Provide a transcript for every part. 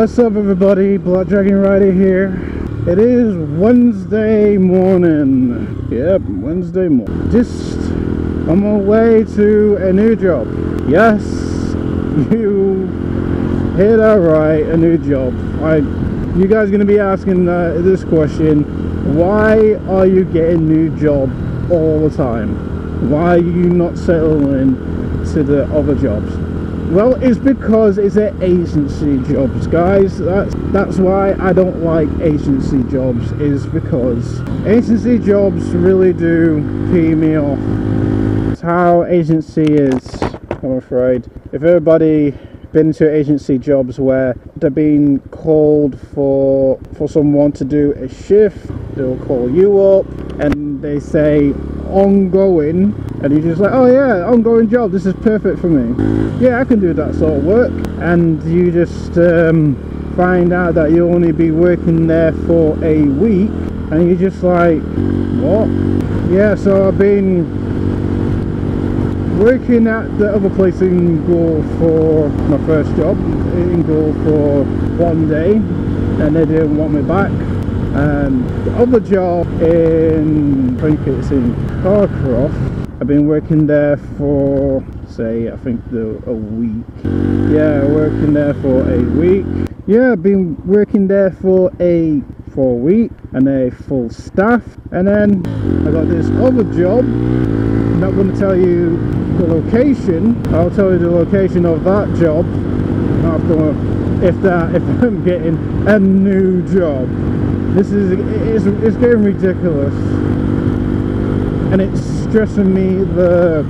What's up everybody, Black Dragon Rider here. It is Wednesday morning. Yep, Wednesday morning. Just on my way to a new job. Yes, you heard that right, a new job. You guys are going to be asking this question: why are you getting new job all the time? Why are you not settling to the other jobs? Well, it's because it's an agency jobs, guys. That's why I don't like agency jobs, is because agency jobs really do pee me off. It's how agency is, I'm afraid. If everybody been to agency jobs where they're being called for someone to do a shift, they'll call you up and they say ongoing, and you're just like, oh yeah, ongoing job, this is perfect for me, yeah, I can do that sort of work. And you just find out that you'll only be working there for a week, and you're just like, what? Yeah, so I've been working at the other place in Gaul for my first job in Gaul for 1 day, and they didn't want me back. The other job in, I think it's in Carcroft, I've been working there for, say, I think a week. Yeah, working there for a week. Yeah, I've been working there for a week and a full staff. And then I got this other job. I'm not going to tell you the location. I'll tell you the location of that job after, if I'm getting a new job. This is, it's getting ridiculous, and it's stressing me the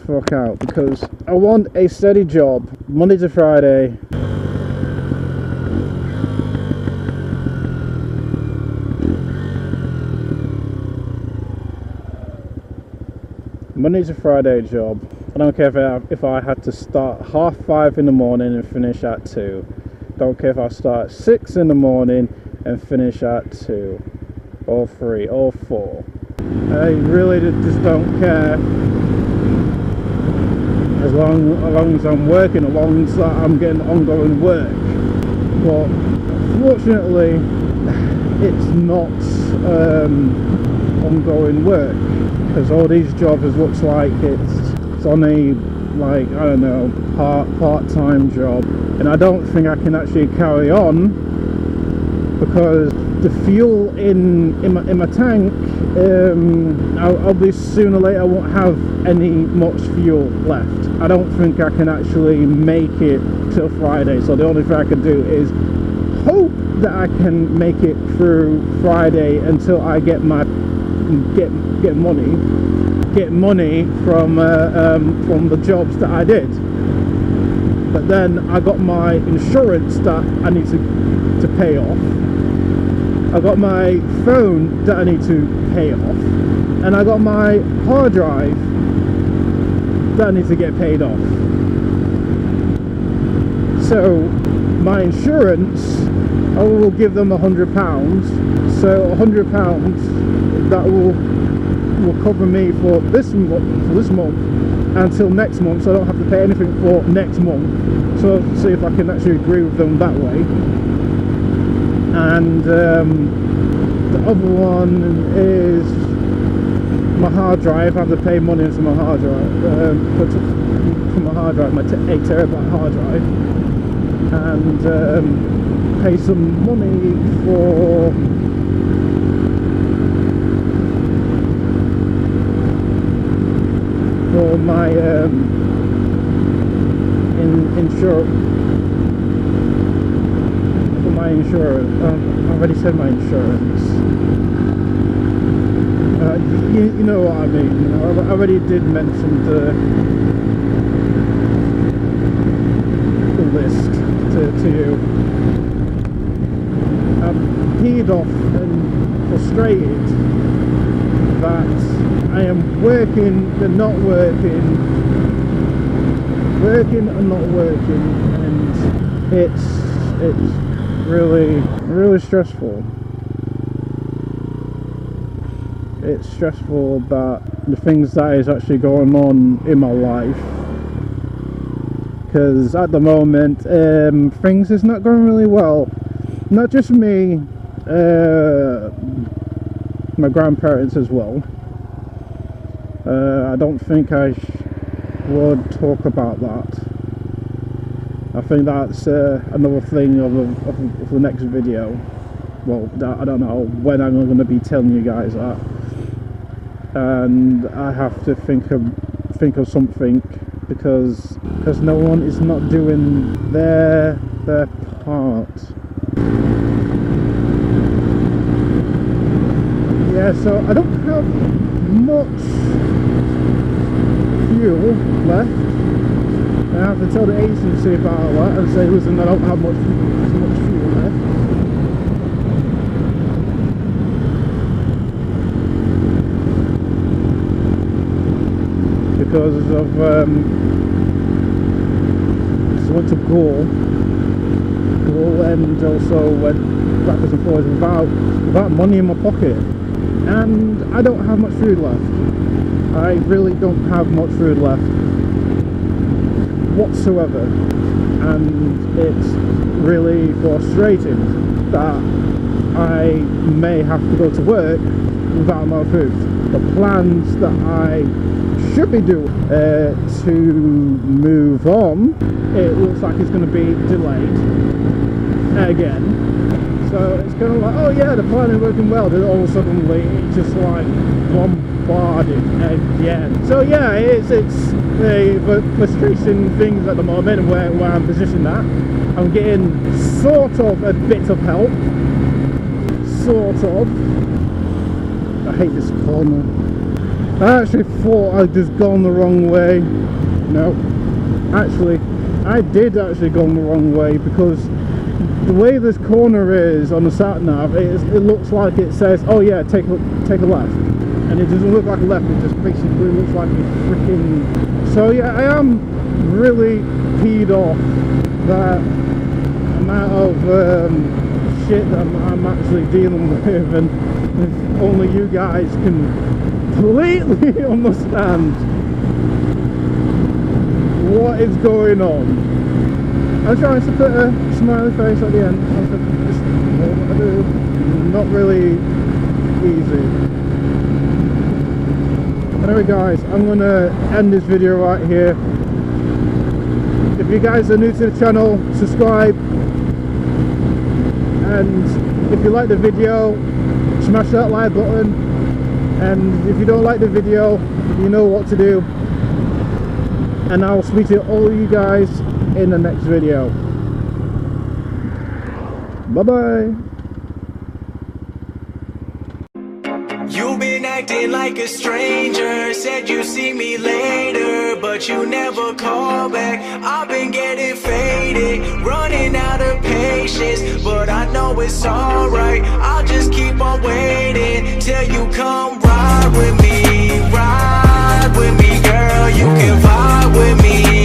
fuck out, because I want a steady job Monday to Friday. Monday to Friday job. I don't care if I had to start 5:30 in the morning and finish at 2. Don't care if I start at 6 in the morning and finish at 2 or 3 or 4. I really just don't care, as long as I'm working, as long as I'm getting ongoing work. But fortunately, it's not ongoing work, because all these jobs, it looks like it's on a, like, I don't know, part-time job, and I don't think I can actually carry on, because the fuel in my tank, I'll be, sooner or later I won't have much fuel left. I don't think I can actually make it till Friday, so the only thing I can do is hope that I can make it through Friday until I get my get money from the jobs that I did. But then I got my insurance that I need to pay off. I got my phone that I need to pay off, and I got my hard drive that I need to get paid off. So my insurance, I will give them £100. So £100 that will cover me for this month until next month, so I don't have to pay anything for next month. So I'll see if I can actually agree with them that way. And the other one is my hard drive. I have to pay money into my hard drive, for my hard drive, my 8 terabyte hard drive, and pay some money for my insurance. I already said my insurance. You know what I mean. You know, I already did mention the list to you. I'm peed off and frustrated that I am working and not working, and not working, and it's really stressful. It's stressful about the things that is actually going on in my life, because at the moment things is not going really well. Not just me, my grandparents as well. I don't think I would talk about that. I think that's another thing of the next video. Well, I don't know when I'm going to be telling you guys that, and I have to think of something because no one is not doing their part. Yeah, so I don't have much fuel left. I have to tell the agency about that and say, listen, I don't have much fuel left. Because of just went to Gore and also went backwards and forwards without money in my pocket, and I don't have much food left. I really don't have much food left whatsoever, and it's really frustrating that I may have to go to work without my food. The plans that I should be doing to move on, it looks like it's going to be delayed again. So it's kind of like, oh yeah, the plan is working well, then all of a sudden it's just like bombarded again. So yeah, it's the frustration things at the moment where I'm positioned at. I'm getting sort of a bit of help, sort of. I hate this corner. I actually thought I'd just gone the wrong way. No, actually, I did actually go the wrong way, because the way this corner is on the sat nav, it looks like it says, oh yeah, take a left, and it doesn't look like a left. It just basically looks like a freaking. So yeah, I am really peed off that amount of shit that I'm actually dealing with, and if only you guys can completely understand what is going on. I'm trying to put a smiley face at the end. Just what I do. Not really easy. Anyway guys, I'm going to end this video right here. If you guys are new to the channel, subscribe, and if you like the video, smash that like button, and if you don't like the video, you know what to do, and I'll speak to all you guys in the next video. Bye bye. You've been acting like a stranger, said you see me later, but you never call back. I've been getting faded, running out of patience, but I know it's alright. I'll just keep on waiting till you come ride with me, girl. You can vibe with me.